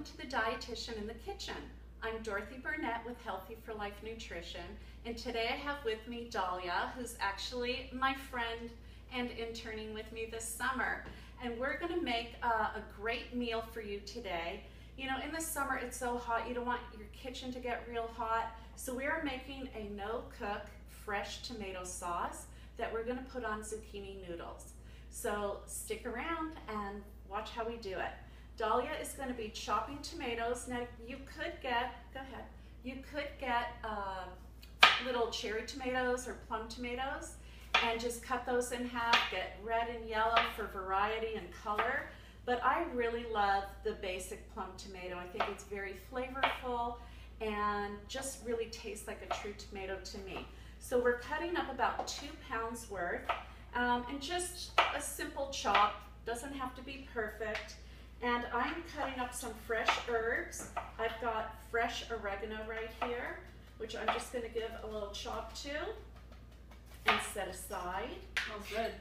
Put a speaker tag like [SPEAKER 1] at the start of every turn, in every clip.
[SPEAKER 1] welcome to the Dietitian in the Kitchen. I'm Dorothy Burnett with Healthy for Life Nutrition, and today I have with me Dahlia, who's actually my friend and interning with me this summer. And we're going to make a great meal for you today. You know, in the summer it's so hot, you don't want your kitchen to get real hot, so we are making a no-cook fresh tomato sauce that we're going to put on zucchini noodles. So stick around and watch how we do it. Dahlia is going to be chopping tomatoes. Now you could get, little cherry tomatoes or plum tomatoes and just cut those in half, get red and yellow for variety and color. But I really love the basic plum tomato. I think it's very flavorful and just really tastes like a true tomato to me. So we're cutting up about 2 pounds worth and just a simple chop, doesn't have to be perfect. And I'm cutting up some fresh herbs. I've got fresh oregano right here, which I'm just going to give a little chop to and set aside.
[SPEAKER 2] Smells good.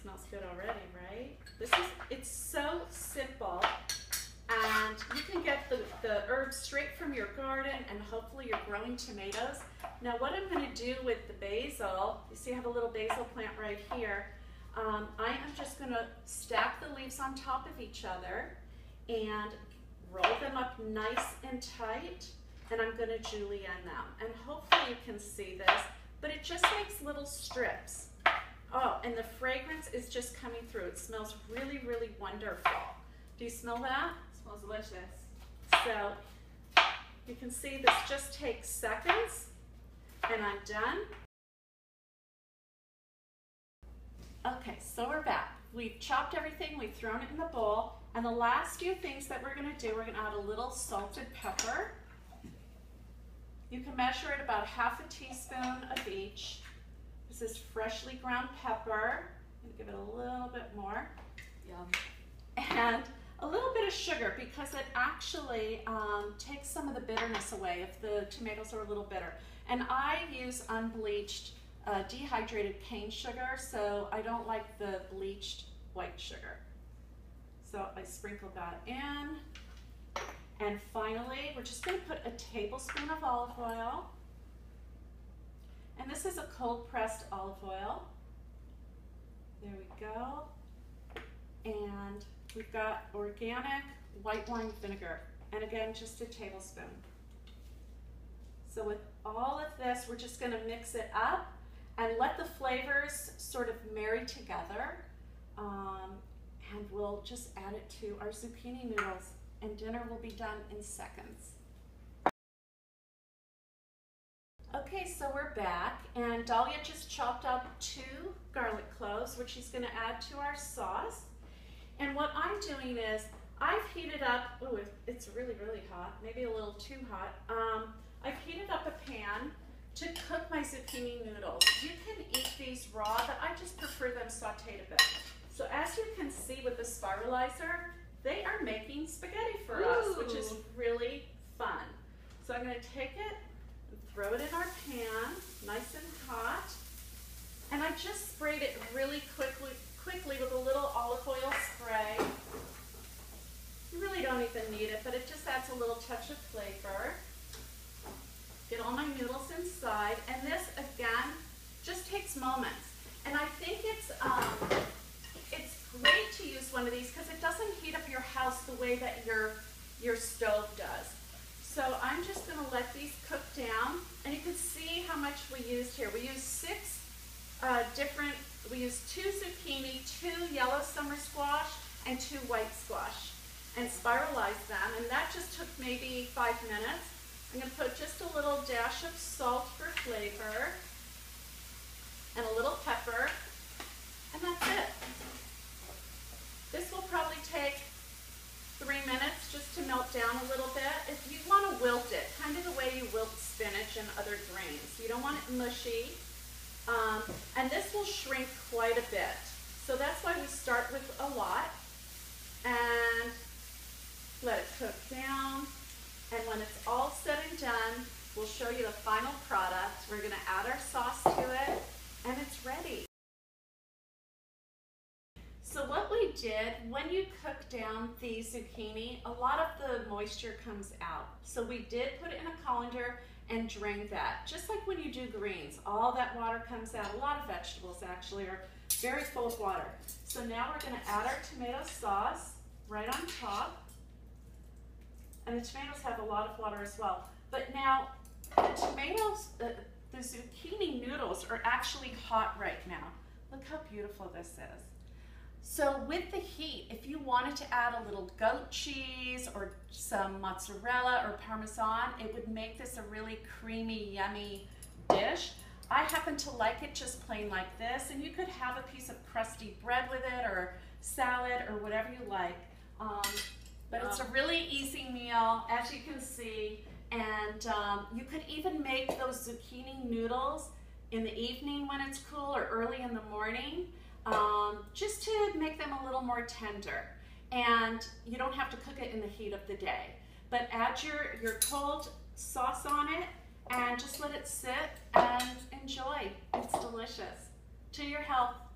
[SPEAKER 1] Smells good already, right? It's so simple, and you can get the herbs straight from your garden, and hopefully you're growing tomatoes. Now what I'm going to do with the basil, you see I have a little basil plant right here. I am just going to stack the leaves on top of each other and roll them up nice and tight, and I'm going to julienne them. And hopefully you can see this, but it just makes little strips. Oh, and the fragrance is just coming through. It smells really, really wonderful. Do you smell that?
[SPEAKER 2] It smells delicious.
[SPEAKER 1] So you can see this just takes seconds, and I'm done. Okay, so we're back. We've chopped everything, we've thrown it in the bowl, and the last few things that we're going to do, we're going to add a little salted pepper. You can measure it about ½ teaspoon of each. This is freshly ground pepper. I'm going to give it a little bit more.
[SPEAKER 2] Yum.
[SPEAKER 1] And a little bit of sugar, because it actually takes some of the bitterness away if the tomatoes are a little bitter. And I use unbleached dehydrated cane sugar, so I don't like the bleached white sugar. So I sprinkle that in. And finally, we're just going to put a tablespoon of olive oil. And this is a cold pressed olive oil. There we go. And we've got organic white wine vinegar. And again, just a tablespoon. So with all of this, we're just going to mix it up and let the flavors sort of marry together. And we'll just add it to our zucchini noodles, and dinner will be done in seconds. Okay, so we're back, and Dahlia just chopped up 2 garlic cloves, which she's going to add to our sauce. And what I'm doing is, I've heated up, oh, it's really, really hot, maybe a little too hot. I've heated up a pan to cook my zucchini noodles. You can eat these raw, but I just prefer them sauteed a bit. So as you can see with the spiralizer, they are making spaghetti for us, which is really fun. So I'm going to take it and throw it in our pan, nice and hot. And I just sprayed it really quickly with a little olive oil spray. You really don't even need it, but it just adds a little touch of flavor. Get all my noodles inside, and this again just takes moments. And I think it's great to use one of these because it doesn't heat up your house the way that your stove does. So I'm just going to let these cook down, and you can see how much we used here. We used 2 zucchini, 2 yellow summer squash, and 2 white squash, and spiralized them, and that just took maybe 5 minutes. I'm going to put just a little dash of salt for flavor, and a little pepper, and that's it. This will probably take 3 minutes just to melt down a little bit. If you want to wilt it, kind of the way you wilt spinach and other grains. You don't want it mushy. And this will shrink quite a bit. So that's why we start with a lot and let it cook down. And when it's all said and done, we'll show you the final product. We're going to add our sauce to it, and it's ready. So what we did, when you cook down the zucchini, a lot of the moisture comes out. So we did put it in a colander and drain that. Just like when you do greens, all that water comes out. A lot of vegetables actually are very full of water. So now we're gonna add our tomato sauce right on top. And the tomatoes have a lot of water as well. But now the tomatoes, the zucchini noodles are actually hot right now. Look how beautiful this is. So with the heat, if you wanted to add a little goat cheese or some mozzarella or Parmesan, it would make this a really creamy, yummy dish. I happen to like it just plain like this, and you could have a piece of crusty bread with it or salad or whatever you like. But it's a really easy meal, as you can see, and you could even make those zucchini noodles in the evening when it's cool or early in the morning, just to make them a little more tender. And you don't have to cook it in the heat of the day. But add your cold sauce on it and just let it sit and enjoy. It's delicious. To your health.